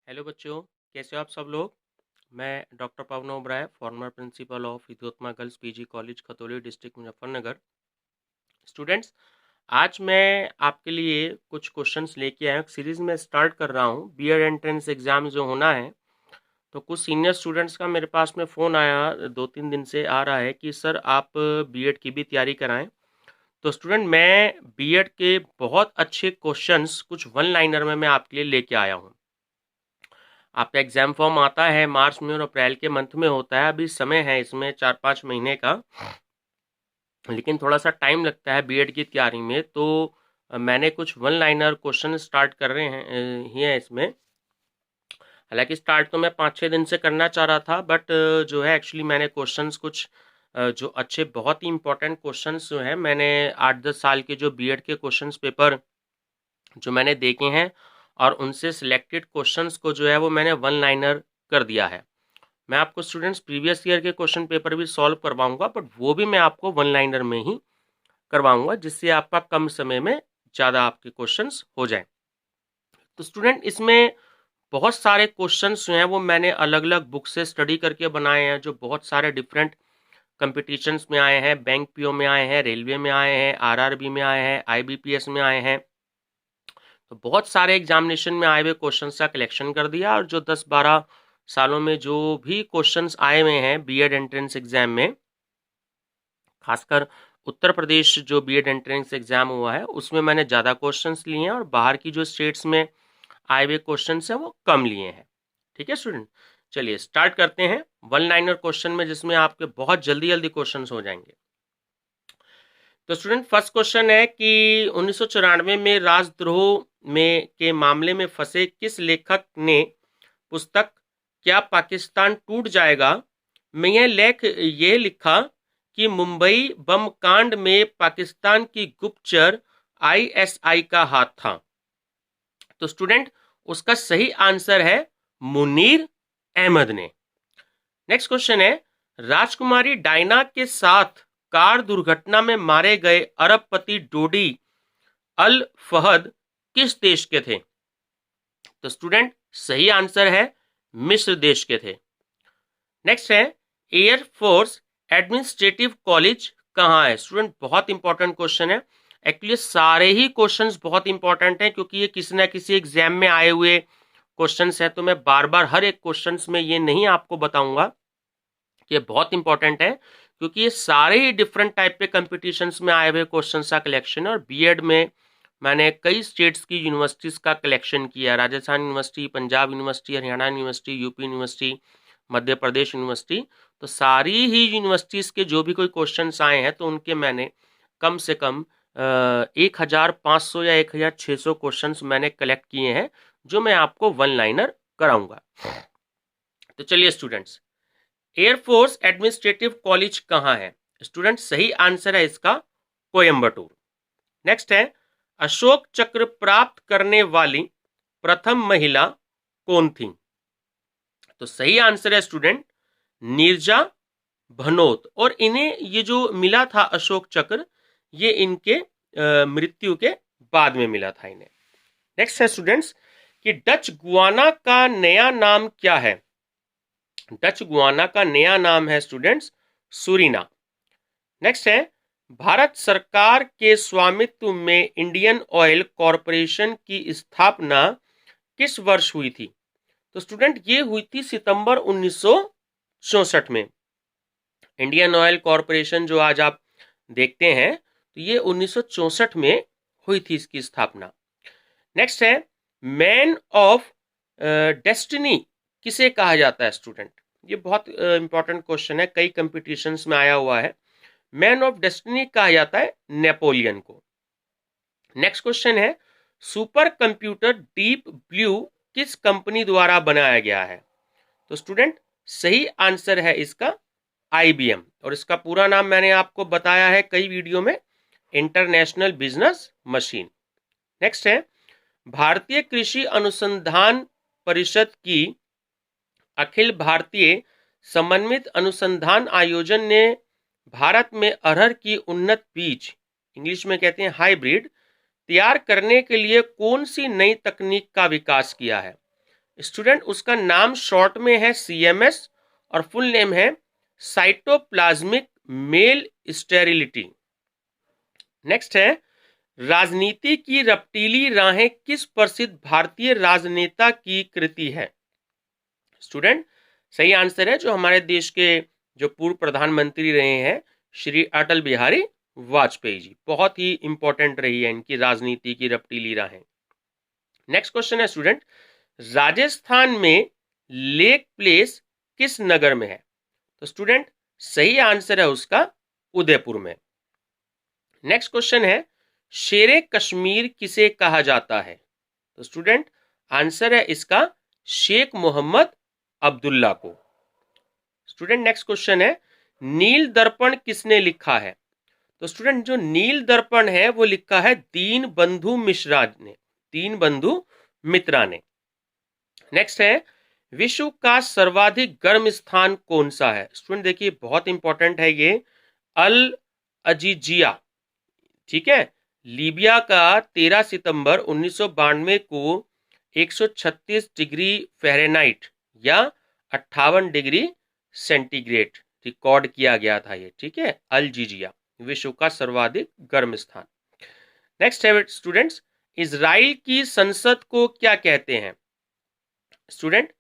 Hello बच्चों, कैसे हो आप सब लोग। मैं doctor Pawan Oberoi, former principal of Vidyottama girls PG college Khatauli district Muzaffarnagar. Students, आज मैं आपके लिए कुछ क्वेश्चंस लेके आया हूँ। सीरीज में स्टार्ट कर रहा हूँ। बीएड एंट्रेंस एग्जाम जो होना है, तो कुछ सीनियर स्टूडेंट्स का मेरे पास में फ़ोन आया, 2-3 दिन से आ रहा है कि सर आप बीएड की भी तैयारी कराएं। तो स्टूडेंट, मैं बीएड के बहुत अच्छे क्वेश्चंस कुछ वन लाइनर में मैं आपके लिए लेके आया हूँ। आपका एग्जाम फॉर्म आता है मार्च में और अप्रैल के मंथ में होता है। अभी समय है इसमें 4-5 महीने का, लेकिन थोड़ा सा टाइम लगता है बीएड की तैयारी में। तो मैंने कुछ वन लाइनर क्वेश्चन स्टार्ट कर रहे हैं ही हैं इसमें। हालांकि स्टार्ट तो मैं 5-6 दिन से करना चाह रहा था, बट जो है एक्चुअली मैंने क्वेश्चंस कुछ जो अच्छे बहुत ही इंपॉर्टेंट क्वेश्चंस जो हैं, मैंने 8-10 साल के जो बीएड के क्वेश्चंस पेपर जो मैंने देखे हैं और उनसे सिलेक्टेड क्वेश्चंस को जो है वो मैंने वन लाइनर कर दिया है। मैं आपको स्टूडेंट्स प्रीवियस ईयर के क्वेश्चन पेपर भी सॉल्व करवाऊंगा, बट वो भी मैं आपको वन लाइनर में ही करवाऊंगा, जिससे आपका कम समय में ज़्यादा आपके क्वेश्चंस हो जाएं। तो स्टूडेंट, इसमें बहुत सारे क्वेश्चंस जो हैं वो मैंने अलग अलग बुक से स्टडी करके बनाए हैं, जो बहुत सारे डिफरेंट कंपटीशंस में आए हैं। बैंक पीओ में आए हैं, रेलवे में आए हैं, आरआरबी में आए हैं, आईबीपीएस में आए हैं। तो बहुत सारे एग्जामिनेशन में आए हुए क्वेश्चंस का कलेक्शन कर दिया, और जो 10-12 सालों में जो भी क्वेश्चंस आए हुए हैं बीएड एंट्रेंस एग्जाम में, खासकर उत्तर प्रदेश जो बीएड एंट्रेंस एग्जाम हुआ है उसमें मैंने ज़्यादा क्वेश्चंस लिए हैं, और बाहर की जो स्टेट्स में आए हुए क्वेश्चंस हैं वो कम लिए हैं। ठीक है स्टूडेंट, चलिए स्टार्ट करते हैं वन लाइनर क्वेश्चन में, जिसमें आपके बहुत जल्दी जल्दी क्वेश्चंस हो जाएंगे। तो स्टूडेंट, फर्स्ट क्वेश्चन है कि 1994 में राजद्रोह में के मामले में फंसे किस लेखक ने पुस्तक क्या पाकिस्तान टूट जाएगा में यह लेख ये लिखा कि मुंबई बम कांड में पाकिस्तान की गुप्तचर आईएसआई का हाथ था। तो स्टूडेंट, उसका सही आंसर है मुनीर अहमद ने। नेक्स्ट क्वेश्चन है, राजकुमारी डायना के साथ कार दुर्घटना में मारे गए अरबपति डोडी अल फहद किस देश के थे। तो स्टूडेंट, सही आंसर है मिस्र देश के थे। नेक्स्ट है, एयरफोर्स एडमिनिस्ट्रेटिव कॉलेज कहाँ है। स्टूडेंट, बहुत इंपॉर्टेंट क्वेश्चन है। एक्चुअली सारे ही क्वेश्चंस बहुत इंपॉर्टेंट हैं, क्योंकि ये किसी ना किसी एग्जाम में आए हुए क्वेश्चंस हैं। तो मैं बार बार हर एक क्वेश्चंस में ये नहीं आपको बताऊंगा कि ये बहुत इंपॉर्टेंट है, क्योंकि ये सारे ही डिफरेंट टाइप के कंपटीशंस में आए हुए क्वेश्चंस का कलेक्शन है। और बीएड में मैंने कई स्टेट्स की यूनिवर्सिटीज़ का कलेक्शन किया, Rajasthan university, Punjab university, Haryana university, UP university, Madhya Pradesh university. तो सारी ही यूनिवर्सिटीज़ के जो भी कोई क्वेश्चंस आए हैं, तो उनके मैंने कम से कम 1500 या 1600 क्वेश्चंस मैंने कलेक्ट किए हैं, जो मैं आपको वन लाइनर कराऊंगा। तो चलिए स्टूडेंट्स, एयरफोर्स एडमिनिस्ट्रेटिव कॉलेज कहाँ है। स्टूडेंट, सही आंसर है इसका कोयम्बटूर। नेक्स्ट है, अशोक चक्र प्राप्त करने वाली प्रथम महिला कौन थी। तो सही आंसर है स्टूडेंट नीरजा भनोत। और इन्हें ये जो मिला था अशोक चक्र, ये इनके मृत्यु के बाद में मिला था इन्हें। नेक्स्ट है स्टूडेंट्स कि डच गुआना का नया नाम क्या है। डच गुआना का नया नाम है स्टूडेंट्स सुरीना। नेक्स्ट है, भारत सरकार के स्वामित्व में इंडियन ऑयल कॉरपोरेशन की स्थापना किस वर्ष हुई थी। तो स्टूडेंट, ये हुई थी सितंबर 1964 में। इंडियन ऑयल कॉरपोरेशन जो आज आप देखते हैं, तो ये 1964 में हुई थी इसकी स्थापना। नेक्स्ट है, मैन ऑफ डेस्टिनी किसे कहा जाता है। स्टूडेंट, ये बहुत इंपॉर्टेंट क्वेश्चन है, कई कंपटीशंस में आया हुआ है। मैन ऑफ डेस्टिनी कहा जाता है नेपोलियन को। नेक्स्ट क्वेश्चन है, सुपर कंप्यूटर डीप ब्लू किस कंपनी द्वारा बनाया गया है। तो स्टूडेंट, सही आंसर है इसका आईबीएम, और इसका पूरा नाम मैंने आपको बताया है कई वीडियो में, इंटरनेशनल बिजनेस मशीन। नेक्स्ट है, भारतीय कृषि अनुसंधान परिषद की अखिल भारतीय समन्वित अनुसंधान आयोजन ने भारत में अरहर की उन्नत बीज, इंग्लिश में कहते हैं हाइब्रिड, तैयार करने के लिए कौन सी नई तकनीक का विकास किया है। स्टूडेंट उसका नाम शॉर्ट में है CMS और फुल नेम है साइटोप्लाज्मिक मेल स्टेरिलिटी। नेक्स्ट है, राजनीति की रपटीली राहें किस प्रसिद्ध भारतीय राजनेता की कृति है? स्टूडेंट सही आंसर है जो हमारे देश के जो पूर्व प्रधानमंत्री रहे हैं श्री अटल बिहारी वाजपेयी जी। बहुत ही इंपॉर्टेंट रही है इनकी राजनीति की रपटीली राहें। नेक्स्ट क्वेश्चन है स्टूडेंट, राजस्थान में लेक प्लेस किस नगर में है? तो स्टूडेंट सही आंसर है उसका उदयपुर में। नेक्स्ट क्वेश्चन है, शेरे कश्मीर किसे कहा जाता है? तो स्टूडेंट आंसर है इसका शेख मोहम्मद अब्दुल्ला को। स्टूडेंट नेक्स्ट क्वेश्चन है, नील दर्पण किसने लिखा है? तो स्टूडेंट जो नील दर्पण है वो लिखा है दीन बंधु मिश्रा ने, दीन बंधु मित्रा ने। नेक्स्ट है, विश्व का सर्वाधिक गर्म स्थान कौन सा है? स्टूडेंट देखिए बहुत इंपॉर्टेंट है ये, अल अजीजिया, ठीक है, लीबिया का 13 सितंबर 1992 को 136 डिग्री फ़ारेनहाइट या 58 डिग्री सेंटीग्रेड रिकॉर्ड किया गया था ये, ठीक है, अल जीजिया विश्व का सर्वाधिक गर्म स्थान। नेक्स्ट है स्टूडेंट्स, इजराइल की संसद को क्या कहते हैं? स्टूडेंट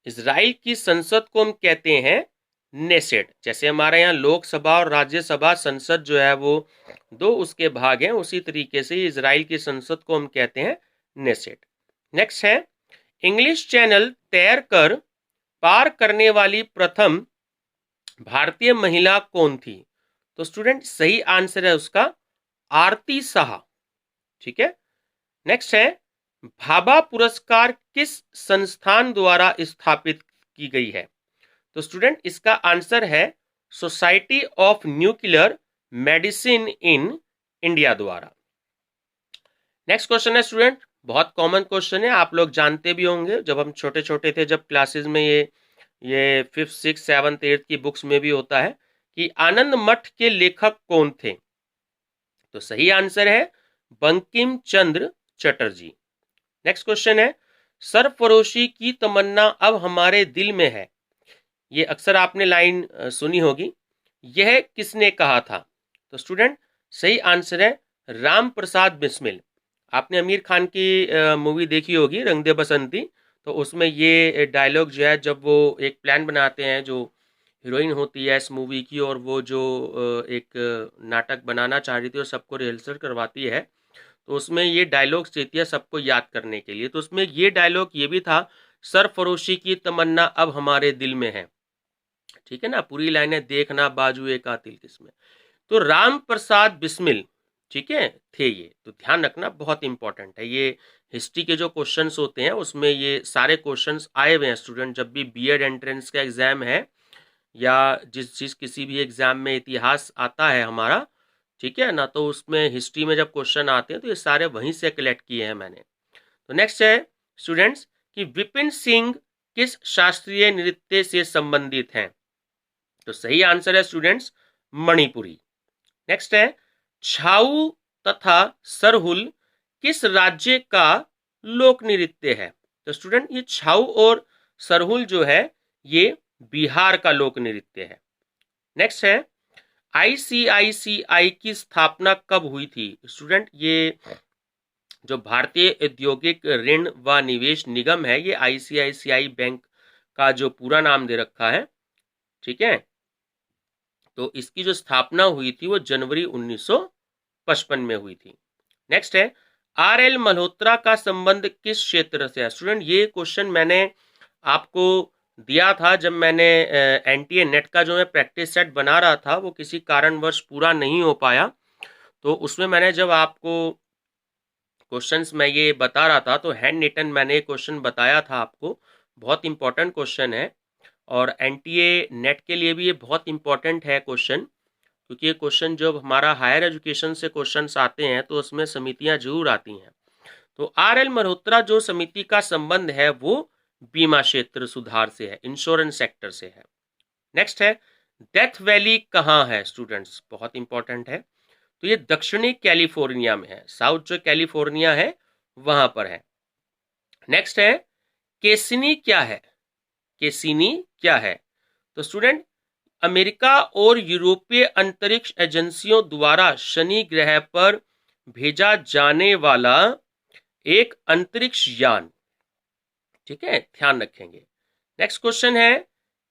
इजराइल की संसद को हम कहते हैं नेसेट। जैसे हमारे यहाँ लोकसभा और राज्यसभा संसद जो है वो दो उसके भाग हैं, उसी तरीके से इजराइल की संसद को हम कहते हैं नेसेट। नेक्स्ट है, इंग्लिश चैनल तैर कर पार करने वाली प्रथम भारतीय महिला कौन थी? तो स्टूडेंट सही आंसर है उसका आरती शाह, ठीक है। नेक्स्ट है, भाभा पुरस्कार किस संस्थान द्वारा स्थापित की गई है? तो स्टूडेंट इसका आंसर है society of nuclear medicine in India द्वारा। नेक्स्ट क्वेश्चन है स्टूडेंट, बहुत कॉमन क्वेश्चन है, आप लोग जानते भी होंगे, जब हम छोटे छोटे थे, जब क्लासेस में ये 5th 6th 7th 8th की बुक्स में भी होता है कि आनंद मठ के लेखक कौन थे? तो सही आंसर है बंकिम चंद्र चटर्जी। नेक्स्ट क्वेश्चन है, सरफरोशी की तमन्ना अब हमारे दिल में है, ये अक्सर आपने लाइन सुनी होगी, यह किसने कहा था? तो स्टूडेंट सही आंसर है राम प्रसाद बिस्मिल। आपने आमिर खान की मूवी देखी होगी रंग दे बसंती, तो उसमें ये डायलॉग जो है, जब वो एक प्लान बनाते हैं, जो हीरोइन होती है इस मूवी की और वो जो एक नाटक बनाना चाह रही थी और सबको रिहर्सल करवाती है, तो उसमें ये डायलॉग्स देती है सबको याद करने के लिए। तो उसमें ये डायलॉग ये भी था, सरफरोशी की तमन्ना अब हमारे दिल में है, ठीक है ना, पूरी लाइन है, देखना बाजुए कातिल किसमें। तो राम प्रसाद बिस्मिल, ठीक है, थे ये, तो ध्यान रखना बहुत इंपॉर्टेंट है। ये हिस्ट्री के जो क्वेश्चंस होते हैं उसमें ये सारे क्वेश्चंस आए हुए हैं स्टूडेंट, जब भी बीएड एंट्रेंस का एग्जाम है या जिस किसी भी एग्जाम में इतिहास आता है हमारा, ठीक है ना, तो उसमें हिस्ट्री में जब क्वेश्चन आते हैं तो ये सारे वहीं से कलेक्ट किए हैं मैंने। तो नेक्स्ट है स्टूडेंट्स कि विपिन सिंह किस शास्त्रीय नृत्य से संबंधित हैं? तो सही आंसर है स्टूडेंट्स मणिपुरी। नेक्स्ट है, छाऊ तथा सरहुल किस राज्य का लोक नृत्य है? तो स्टूडेंट ये छाऊ और सरहुल जो है ये बिहार का लोक नृत्य है। नेक्स्ट है, आईसीआईसीआई की स्थापना कब हुई थी? स्टूडेंट ये जो भारतीय औद्योगिक ऋण व निवेश निगम है, ये आईसीआईसीआई बैंक का जो पूरा नाम दे रखा है, ठीक है, तो इसकी जो स्थापना हुई थी वो जनवरी 1955 में हुई थी। नेक्स्ट है, आरएल मल्होत्रा का संबंध किस क्षेत्र से है? स्टूडेंट ये क्वेश्चन मैंने आपको दिया था जब मैंने एनटीए नेट का जो मैं प्रैक्टिस सेट बना रहा था, वो किसी कारणवश पूरा नहीं हो पाया, तो उसमें मैंने जब आपको क्वेश्चंस मैं ये बता रहा था तो हैंड रिटन मैंने क्वेश्चन बताया था आपको, बहुत इंपॉर्टेंट क्वेश्चन है और एनटीए नेट के लिए भी ये बहुत इंपॉर्टेंट है क्वेश्चन, क्योंकि ये क्वेश्चन जब हमारा हायर एजुकेशन से क्वेश्चंस आते हैं तो उसमें समितियां जरूर आती हैं। तो आरएल मल्होत्रा जो समिति का संबंध है वो बीमा क्षेत्र सुधार से है, इंश्योरेंस सेक्टर से है। नेक्स्ट है, डेथ वैली कहाँ है? स्टूडेंट्स बहुत इंपॉर्टेंट है, तो ये दक्षिणी कैलिफोर्निया में है, साउथ जो कैलिफोर्निया है वहां पर है। नेक्स्ट है, कैसिनी क्या है? कैसिनी क्या है? तो स्टूडेंट, अमेरिका और यूरोपीय अंतरिक्ष एजेंसियों द्वारा शनि ग्रह पर भेजा जाने वाला एक अंतरिक्ष यान। ठीक है, ध्यान रखेंगे। नेक्स्ट क्वेश्चन है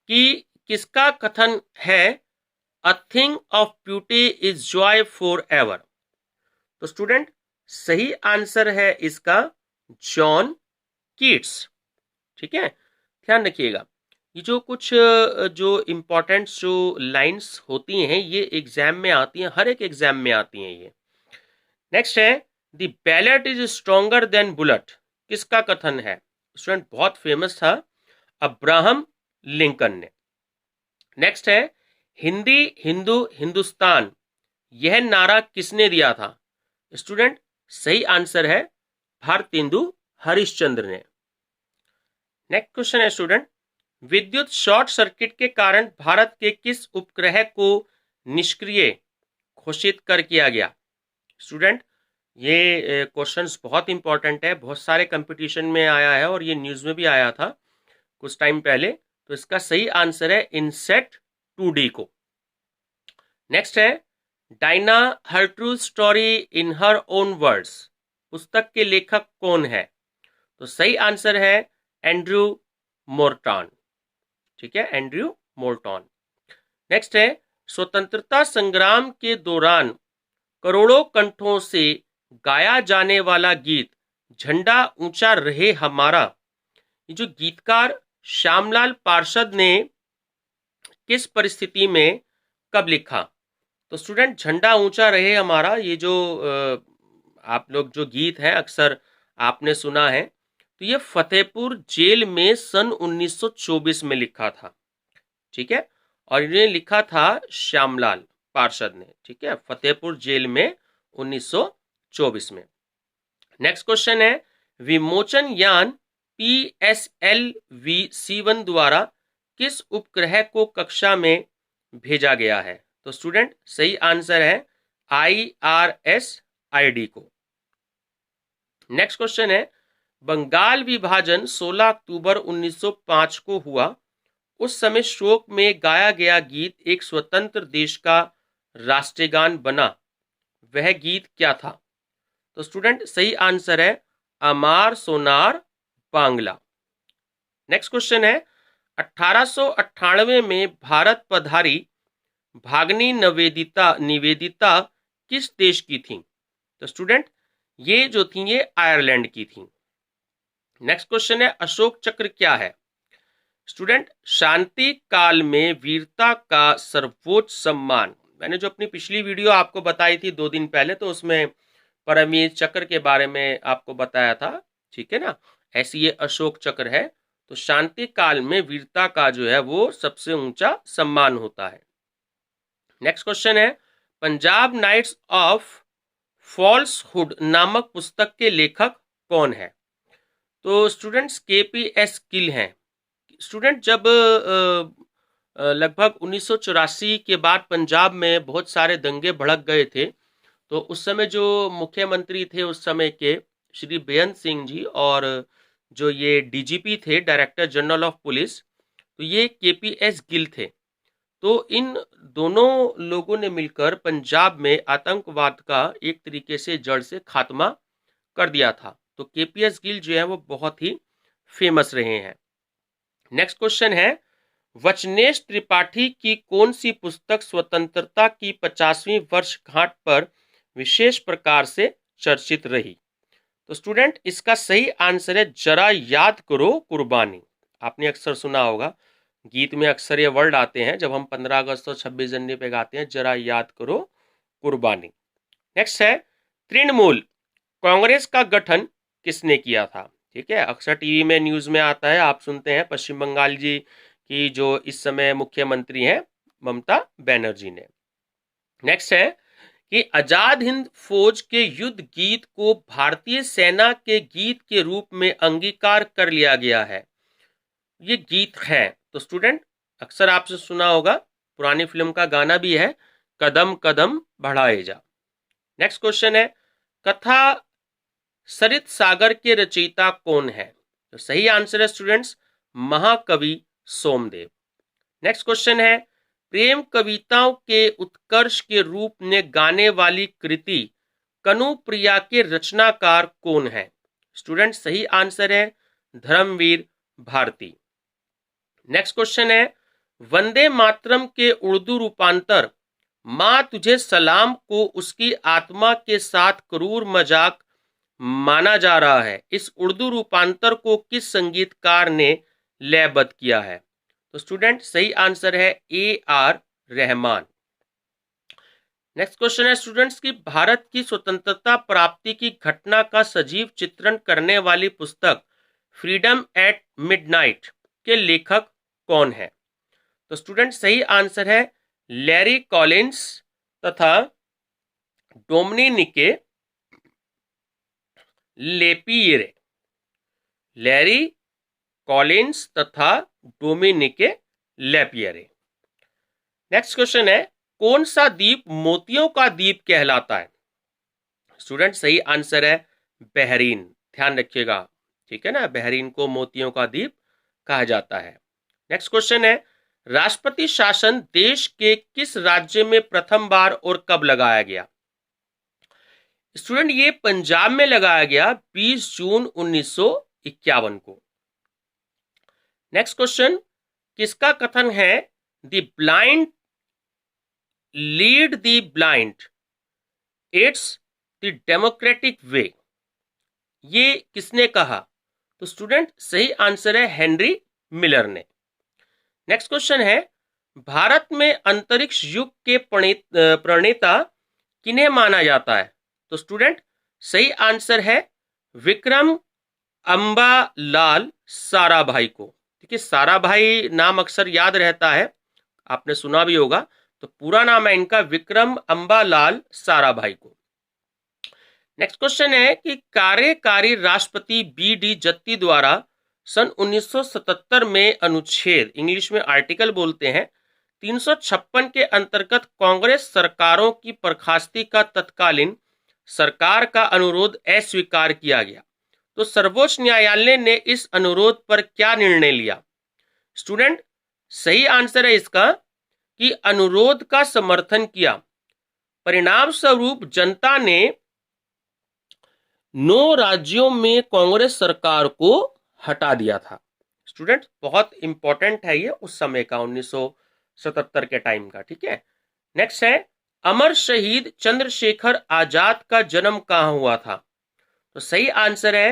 कि किसका कथन है a thing of beauty is Joy for ever? तो स्टूडेंट, सही आंसर है इसका जॉन कीट्स। ठीक है, ध्यान रखिएगा। ये जो कुछ जो इंपॉर्टेंट जो लाइंस होती हैं ये एग्जाम में आती हैं, हर एक एग्जाम में आती हैं ये। नेक्स्ट है the ballot is stronger than bullet, किसका कथन है? स्टूडेंट, बहुत फेमस था, अब्राहम लिंकन ने। नेक्स्ट है हिंदी हिंदू हिंदुस्तान, यह नारा किसने दिया था? स्टूडेंट, सही आंसर है भारतेंदु हरिश्चंद्र ने। नेक्स्ट क्वेश्चन है स्टूडेंट, विद्युत शॉर्ट सर्किट के कारण भारत के किस उपग्रह को निष्क्रिय घोषित कर किया गया? स्टूडेंट, ये क्वेश्चंस बहुत इंपॉर्टेंट है, बहुत सारे कंपटीशन में आया है और ये न्यूज में भी आया था कुछ टाइम पहले। तो इसका सही आंसर है इनसेट 2D को। नेक्स्ट है Diana her true story in her own words, पुस्तक के लेखक कौन है? तो सही आंसर है एंड्रयू मोर्टन। ठीक है, एंड्रयू मोर्टन। नेक्स्ट है स्वतंत्रता संग्राम के दौरान करोड़ों कंठों से गाया जाने वाला गीत झंडा ऊंचा रहे हमारा, ये जो गीतकार श्यामलाल पार्षद ने किस परिस्थिति में कब लिखा? तो स्टूडेंट, झंडा ऊंचा रहे हमारा, ये जो आप लोग जो गीत है अक्सर आपने सुना है, तो ये फतेहपुर जेल में सन 1924 में लिखा था। ठीक है, और इन्हें लिखा था श्यामलाल पार्षद ने। ठीक है, फतेहपुर जेल में 1924 में। नेक्स्ट क्वेश्चन है विमोचन यान PSLV-C1 द्वारा किस उपग्रह को कक्षा में भेजा गया है? तो स्टूडेंट, सही आंसर है IRS-ID को। नेक्स्ट क्वेश्चन है बंगाल विभाजन 16 अक्टूबर 1905 को हुआ, उस समय शोक में गाया गया गीत एक स्वतंत्र देश का राष्ट्रगान बना, वह गीत क्या था? तो स्टूडेंट, सही आंसर है अमार सोनार बांग्ला। नेक्स्ट क्वेश्चन है 1898 में भारत पधारी भागनी निवेदिता किस देश की थी? तो स्टूडेंट, ये जो थी ये आयरलैंड की थी। नेक्स्ट क्वेश्चन है अशोक चक्र क्या है? स्टूडेंट, शांति काल में वीरता का सर्वोच्च सम्मान। मैंने जो अपनी पिछली वीडियो आपको बताई थी 2 दिन पहले, तो उसमें परमवीर चक्र के बारे में आपको बताया था। ठीक है ना, ऐसी ये अशोक चक्र है। तो शांति काल में वीरता का जो है वो सबसे ऊंचा सम्मान होता है। नेक्स्ट क्वेश्चन है पंजाब नाइट्स ऑफ फॉल्सहुड नामक पुस्तक के लेखक कौन है? तो स्टूडेंट्स, KPS गिल हैं। स्टूडेंट, जब लगभग 1984 के बाद पंजाब में बहुत सारे दंगे भड़क गए थे, तो उस समय जो मुख्यमंत्री थे उस समय के श्री बेअंत सिंह जी, और जो ये DGP थे, डायरेक्टर जनरल ऑफ पुलिस, तो ये KPS गिल थे। तो इन दोनों लोगों ने मिलकर पंजाब में आतंकवाद का एक तरीके से जड़ से खात्मा कर दिया था। तो KPS गिल जो है वो बहुत ही फेमस रहे हैं। नेक्स्ट क्वेश्चन है वचनेश त्रिपाठी की कौन सी पुस्तक स्वतंत्रता की 50वीं वर्षगांठ पर विशेष प्रकार से चर्चित रही? तो स्टूडेंट, इसका सही आंसर है जरा याद करो कुर्बानी। आपने अक्सर सुना होगा, गीत में अक्सर ये वर्ड आते हैं जब हम 15 अगस्त और 26 जनवरी पे गाते हैं, जरा याद करो कुर्बानी। नेक्स्ट है तृणमूल कांग्रेस का गठन किसने किया था? ठीक है, अक्सर टीवी में न्यूज में आता है, आप सुनते हैं पश्चिम बंगाल जी की जो इस समय मुख्यमंत्री हैं ममता बनर्जी ने। नेक्स्ट है कि आजाद हिंद फौज के युद्ध गीत को भारतीय सेना के गीत के रूप में अंगीकार कर लिया गया है, ये गीत है। तो स्टूडेंट, अक्सर आपसे सुना होगा, पुरानी फिल्म का गाना भी है, कदम कदम बढ़ाए जा। नेक्स्ट क्वेश्चन है कथा सरित सागर के रचयिता कौन है? तो सही आंसर है स्टूडेंट्स महाकवि सोमदेव। नेक्स्ट क्वेश्चन है प्रेम कविताओं के उत्कर्ष के रूप में गाने वाली कृति कनुप्रिया के रचनाकार कौन है? स्टूडेंट सही आंसर है धर्मवीर भारती। नेक्स्ट क्वेश्चन है वंदे मातरम के उर्दू रूपांतर मां तुझे सलाम को उसकी आत्मा के साथ क्रूर मजाक माना जा रहा है, इस उर्दू रूपांतर को किस संगीतकार ने लयबद्ध किया है? तो स्टूडेंट सही आंसर है AR रहमान। नेक्स्ट क्वेश्चन है स्टूडेंट्स की भारत की स्वतंत्रता प्राप्ति की घटना का सजीव चित्रण करने वाली पुस्तक फ्रीडम एट मिडनाइट के लेखक कौन है? तो स्टूडेंट सही आंसर है लैरी कॉलिंस तथा डोमिनिके लेपियरे। लैरी कॉलिंस तथा डोमिनिके लेपियरे। नेक्स्ट क्वेश्चन है कौन सा द्वीप मोतियों का द्वीप कहलाता है? स्टूडेंट सही आंसर है बहरीन। ध्यान रखिएगा, ठीक है ना, बहरीन को मोतियों का द्वीप कहा जाता है। नेक्स्ट क्वेश्चन है राष्ट्रपति शासन देश के किस राज्य में प्रथम बार और कब लगाया गया? स्टूडेंट ये पंजाब में लगाया गया 20 जून 1951 को। नेक्स्ट क्वेश्चन किसका कथन है the blind lead the blind it's the democratic वे, ये किसने कहा? तो स्टूडेंट सही आंसर है हेनरी मिलर ने। नेक्स्ट क्वेश्चन है भारत में अंतरिक्ष युग के प्रणेता किन्हें माना जाता है? तो स्टूडेंट सही आंसर है विक्रम अंबालाल साराभाई को। ठीक है, साराभाई नाम अक्सर याद रहता है, आपने सुना भी होगा, तो पूरा नाम है इनका विक्रम अंबालाल साराभाई को। नेक्स्ट क्वेश्चन है कि कार्यकारी राष्ट्रपति BD जत्ती द्वारा सन 1977 में अनुच्छेद, इंग्लिश में आर्टिकल बोलते हैं, 356 के अंतर्गत कांग्रेस सरकारों की बर्खास्ती का तत्कालीन सरकार का अनुरोध अस्वीकार किया गया, तो सर्वोच्च न्यायालय ने इस अनुरोध पर क्या निर्णय लिया? स्टूडेंट सही आंसर है इसका कि अनुरोध का समर्थन किया। परिणाम स्वरूप जनता ने 9 राज्यों में कांग्रेस सरकार को हटा दिया था। स्टूडेंट बहुत इंपॉर्टेंट है ये उस समय का 1977 के टाइम का। ठीक है, नेक्स्ट है अमर शहीद चंद्रशेखर आजाद का जन्म कहां हुआ था? तो सही आंसर है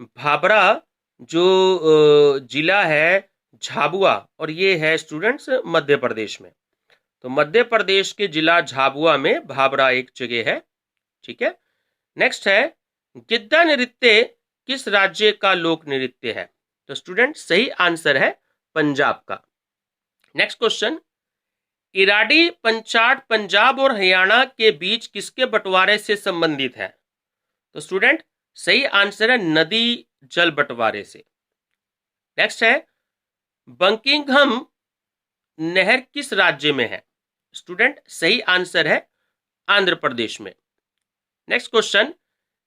भाभरा, जो जिला है झाबुआ, और ये है स्टूडेंट्स मध्य प्रदेश में। तो मध्य प्रदेश के जिला झाबुआ में भाभरा एक जगह है। ठीक है, नेक्स्ट है गिद्दा नृत्य किस राज्य का लोक नृत्य है? तो स्टूडेंट सही आंसर है पंजाब का। नेक्स्ट क्वेश्चन इराडी पंचाट पंजाब और हरियाणा के बीच किसके बंटवारे से संबंधित है? तो स्टूडेंट सही आंसर है नदी जल बंटवारे से। नेक्स्ट है बंकिंघम नहर किस राज्य में है? स्टूडेंट सही आंसर है आंध्र प्रदेश में। नेक्स्ट क्वेश्चन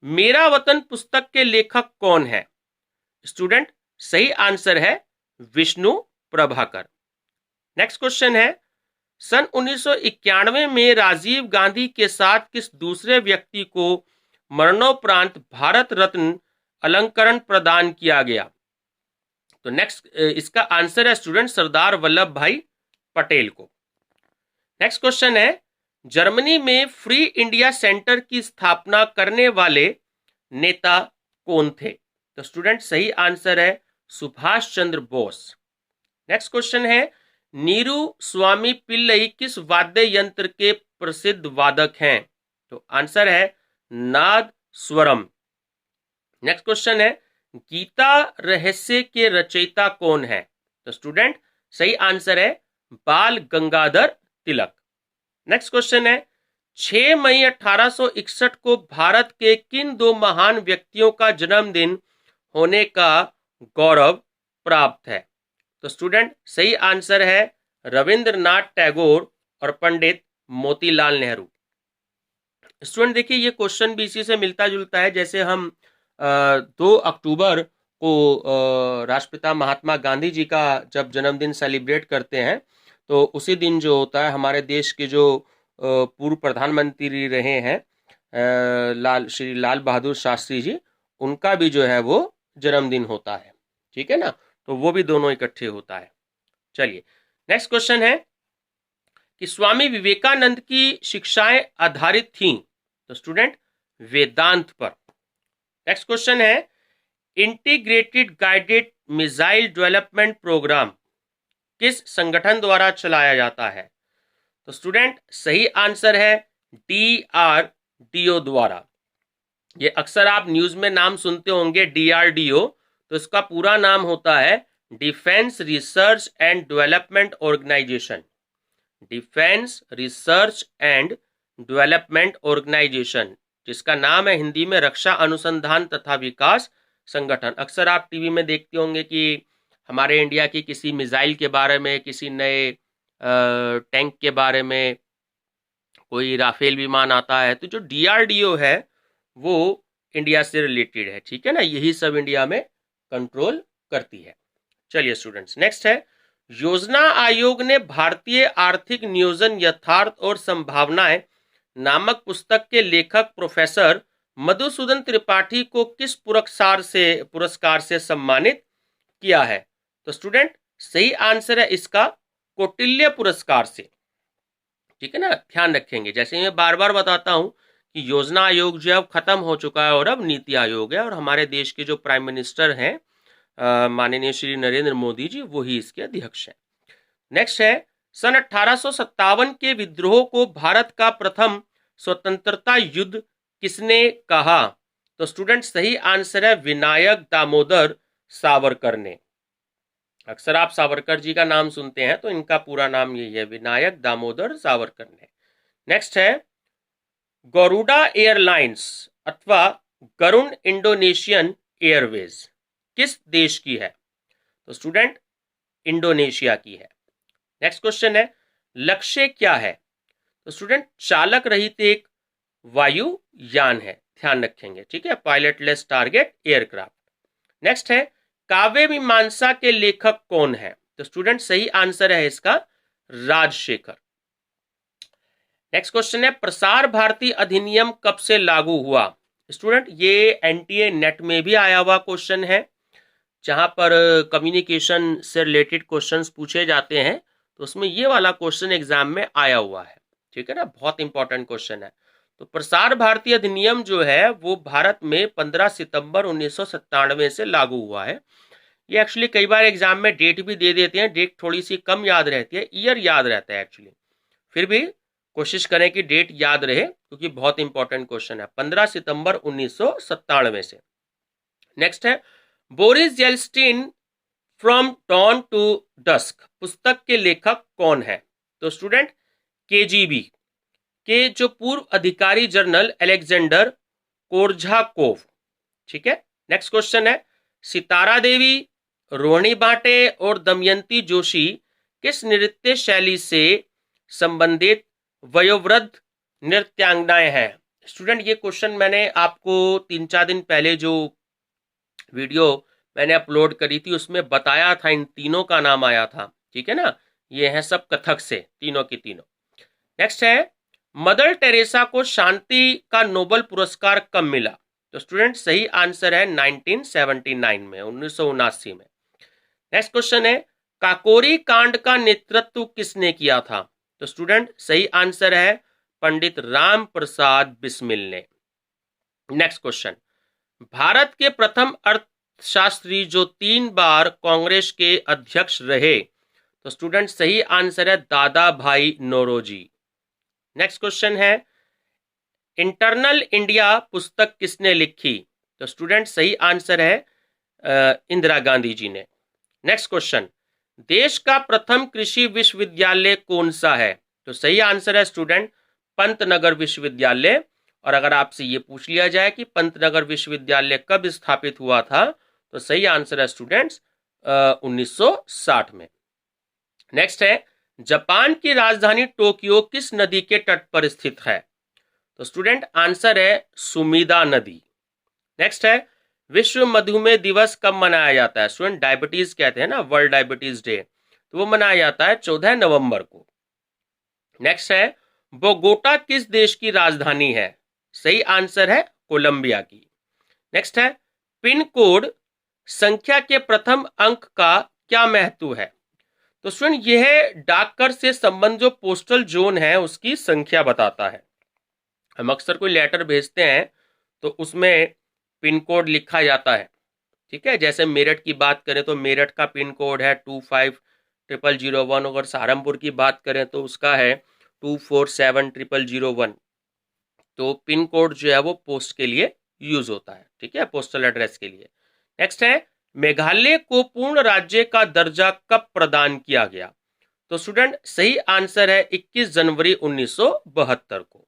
मेरा वतन पुस्तक के लेखक कौन है? स्टूडेंट सही आंसर है विष्णु प्रभाकर। नेक्स्ट क्वेश्चन है सन 1991 में राजीव गांधी के साथ किस दूसरे व्यक्ति को मरणोपरांत भारत रत्न अलंकरण प्रदान किया गया? तो नेक्स्ट इसका आंसर है स्टूडेंट सरदार वल्लभ भाई पटेल को। नेक्स्ट क्वेश्चन है जर्मनी में फ्री इंडिया सेंटर की स्थापना करने वाले नेता कौन थे? तो स्टूडेंट सही आंसर है सुभाष चंद्र बोस। नेक्स्ट क्वेश्चन है नीरू स्वामी पिल्लई किस वाद्य यंत्र के प्रसिद्ध वादक हैं? तो आंसर है नाद स्वरम। नेक्स्ट क्वेश्चन है गीता रहस्य के रचयिता कौन है? तो स्टूडेंट सही आंसर है बाल गंगाधर तिलक। नेक्स्ट क्वेश्चन है 6 मई 1861 को भारत के किन 2 महान व्यक्तियों का जन्मदिन होने का गौरव प्राप्त है? तो स्टूडेंट सही आंसर है रविंद्रनाथ टैगोर और पंडित मोतीलाल नेहरू। स्टूडेंट देखिए ये क्वेश्चन भी इसी से मिलता जुलता है, जैसे हम 2 अक्टूबर को राष्ट्रपिता महात्मा गांधी जी का जब जन्मदिन सेलिब्रेट करते हैं, तो उसी दिन जो होता है हमारे देश के जो पूर्व प्रधानमंत्री रहे हैं श्री लाल बहादुर शास्त्री जी, उनका भी जो है वो जन्मदिन होता है। ठीक है ना, तो वो भी दोनों इकट्ठे होता है। चलिए नेक्स्ट क्वेश्चन है कि स्वामी विवेकानंद की शिक्षाएं आधारित थीं, तो स्टूडेंट वेदांत पर। नेक्स्ट क्वेश्चन है integrated guided missile development programme किस संगठन द्वारा चलाया जाता है? तो स्टूडेंट सही आंसर है DRDO द्वारा। ये अक्सर आप न्यूज में नाम सुनते होंगे DRDO, तो इसका पूरा नाम होता है defence research and development organisation. Defence research and development organisation, जिसका नाम है हिंदी में रक्षा अनुसंधान तथा विकास संगठन। अक्सर आप टीवी में देखते होंगे कि हमारे इंडिया की किसी मिसाइल के बारे में, किसी नए टैंक के बारे में, कोई राफेल विमान आता है, तो जो DRDO है वो इंडिया से रिलेटेड है। ठीक है ना, यही सब इंडिया में कंट्रोल करती है। चलिए स्टूडेंट्स नेक्स्ट है योजना आयोग ने भारतीय आर्थिक नियोजन यथार्थ और संभावनाएं नामक पुस्तक के लेखक प्रोफेसर मधुसूदन त्रिपाठी को किस पुरस्कार से सम्मानित किया है? तो स्टूडेंट सही आंसर है इसका कौटिल्य पुरस्कार से। ठीक है ना, ध्यान रखेंगे, जैसे मैं बार बार बताता हूं कि योजना आयोग जो अब खत्म हो चुका है और अब नीति आयोग है, और हमारे देश के जो प्राइम मिनिस्टर हैं माननीय श्री नरेंद्र मोदी जी, वही इसके अध्यक्ष हैं। नेक्स्ट है सन 1857 के विद्रोह को भारत का प्रथम स्वतंत्रता युद्ध किसने कहा? तो स्टूडेंट सही आंसर है विनायक दामोदर सावरकर ने। अक्सर आप सावरकर जी का नाम सुनते हैं, तो इनका पूरा नाम यही है, विनायक दामोदर सावरकर ने। नेक्स्ट है गरुड़ा एयरलाइंस अथवा गरुण इंडोनेशियन एयरवेज किस देश की है? तो स्टूडेंट इंडोनेशिया की है। नेक्स्ट क्वेश्चन है लक्ष्य क्या है? तो स्टूडेंट चालक रहित एक वायुयान है, ध्यान रखेंगे। ठीक है, पायलटलेस टारगेट एयरक्राफ्ट। नेक्स्ट है काव्य मीमांसा के लेखक कौन है? तो स्टूडेंट सही आंसर है इसका राजशेखर। नेक्स्ट क्वेश्चन है प्रसार भारती अधिनियम कब से लागू हुआ? स्टूडेंट ये NTA नेट में भी आया हुआ क्वेश्चन है, जहां पर कम्युनिकेशन से रिलेटेड क्वेश्चंस पूछे जाते हैं, तो उसमें ये वाला क्वेश्चन एग्जाम में आया हुआ है। ठीक है ना, बहुत इंपॉर्टेंट क्वेश्चन है। तो प्रसार भारती अधिनियम जो है वो भारत में 15 सितंबर 1997 से लागू हुआ है। ये एक्चुअली कई बार एग्जाम में डेट भी दे देते हैं, डेट थोड़ी सी कम याद रहती है, ईयर याद रहता है एक्चुअली, फिर भी कोशिश करें कि डेट याद रहे, क्योंकि बहुत इंपॉर्टेंट क्वेश्चन है। 15 सितंबर 1997 से। नेक्स्ट है बोरिस जेल्स्टीन फ्रॉम डॉन टू डस्क पुस्तक के लेखक कौन है? तो स्टूडेंट KGB के जो पूर्व अधिकारी जनरल अलेक्जेंडर कोरझाकोव। ठीक है, नेक्स्ट क्वेश्चन है सितारा देवी, रोहिणी बाटे और दमयंती जोशी किस नृत्य शैली से संबंधित वयोवृद्ध नृत्यांगनाएं हैं? स्टूडेंट ये क्वेश्चन मैंने आपको 3-4 दिन पहले जो वीडियो मैंने अपलोड करी थी उसमें बताया था, इन तीनों का नाम आया था। ठीक है ना, ये है सब कथक से, तीनों की तीनों। नेक्स्ट है मदर टेरेसा को शांति का नोबेल पुरस्कार कब मिला? तो स्टूडेंट सही आंसर है 1979 में, 1979 में। नेक्स्ट क्वेश्चन है काकोरी कांड का नेतृत्व किसने किया था? तो स्टूडेंट सही आंसर है पंडित राम प्रसाद बिस्मिल ने। नेक्स्ट क्वेश्चन भारत के प्रथम अर्थशास्त्री जो 3 बार कांग्रेस के अध्यक्ष रहे? तो स्टूडेंट सही आंसर है दादा भाई नौरोजी। नेक्स्ट क्वेश्चन है इंटरनल इंडिया पुस्तक किसने लिखी? तो स्टूडेंट सही आंसर है इंदिरा गांधी जी ने। नेक्स्ट क्वेश्चन देश का प्रथम कृषि विश्वविद्यालय कौन सा है? तो सही आंसर है स्टूडेंट पंतनगर विश्वविद्यालय। और अगर आपसे ये पूछ लिया जाए कि पंतनगर विश्वविद्यालय कब स्थापित हुआ था, तो सही आंसर है स्टूडेंट्स 1960 में। नेक्स्ट है जापान की राजधानी टोक्यो किस नदी के तट पर स्थित है? तो स्टूडेंट आंसर है सुमीदा नदी। नेक्स्ट है विश्व मधुमेह दिवस कब मनाया जाता है? स्टूडेंट, डायबिटीज कहते हैं ना, वर्ल्ड डायबिटीज डे, तो वो मनाया जाता है 14 नवंबर को। नेक्स्ट है, बोगोटा किस देश की राजधानी है? सही आंसर है कोलंबिया की। नेक्स्ट है, पिन कोड संख्या के प्रथम अंक का क्या महत्व है? तो स्टूडेंट, यह डाकघर से संबंध जो पोस्टल जोन है उसकी संख्या बताता है। हम अक्सर कोई लेटर भेजते हैं तो उसमें पिन कोड लिखा जाता है, ठीक है। जैसे मेरठ की बात करें तो मेरठ का पिन कोड है 250001, अगर सहारनपुर की बात करें तो उसका है 247001। तो पिन कोड जो है वो पोस्ट के लिए यूज होता है, ठीक है, पोस्टल एड्रेस के लिए। नेक्स्ट है, मेघालय को पूर्ण राज्य का दर्जा कब प्रदान किया गया? तो स्टूडेंट, सही आंसर है 21 जनवरी 1972 को।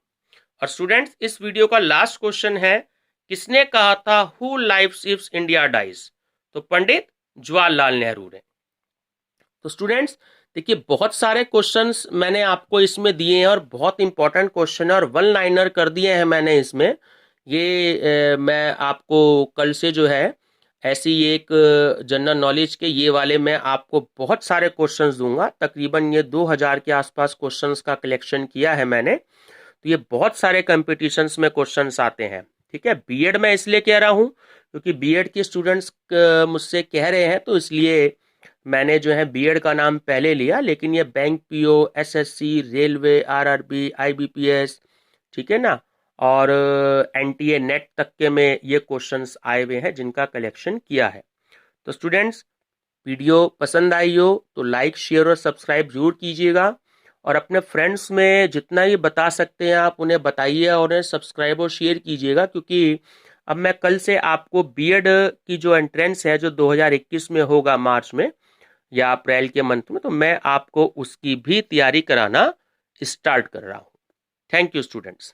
और स्टूडेंट्स, इस वीडियो का लास्ट क्वेश्चन है, किसने कहा था who lives if India dies? तो पंडित जवाहरलाल नेहरू ने। तो स्टूडेंट्स देखिए, बहुत सारे क्वेश्चंस मैंने आपको इसमें दिए हैं और बहुत इंपॉर्टेंट क्वेश्चन है और वन लाइनर कर दिए हैं मैंने इसमें। ये मैं आपको कल से जो है ऐसी एक जनरल नॉलेज के ये वाले मैं आपको बहुत सारे क्वेश्चंस दूंगा। तकरीबन ये 2000 के आसपास क्वेश्चंस का कलेक्शन किया है मैंने। तो ये बहुत सारे कंपटीशंस में क्वेश्चंस आते हैं, ठीक है। बीएड में इसलिए कह रहा हूँ क्योंकि बीएड के स्टूडेंट्स मुझसे कह रहे हैं, तो इसलिए मैंने जो है बीएड का नाम पहले लिया। लेकिन ये bank PO, SSC, railway, RRB, IBPS, ठीक है ना, और एनटीए नेट तक के में ये क्वेश्चंस आए हुए हैं जिनका कलेक्शन किया है। तो स्टूडेंट्स, वीडियो पसंद आई हो तो लाइक, शेयर और सब्सक्राइब जरूर कीजिएगा। और अपने फ्रेंड्स में जितना ही बता सकते हैं आप उन्हें बताइए और उन्हें सब्सक्राइब और शेयर कीजिएगा, क्योंकि अब मैं कल से आपको बीएड की जो एंट्रेंस है जो 2021 में होगा मार्च में या अप्रैल के मंथ में, तो मैं आपको उसकी भी तैयारी कराना स्टार्ट कर रहा हूँ। Thank you students.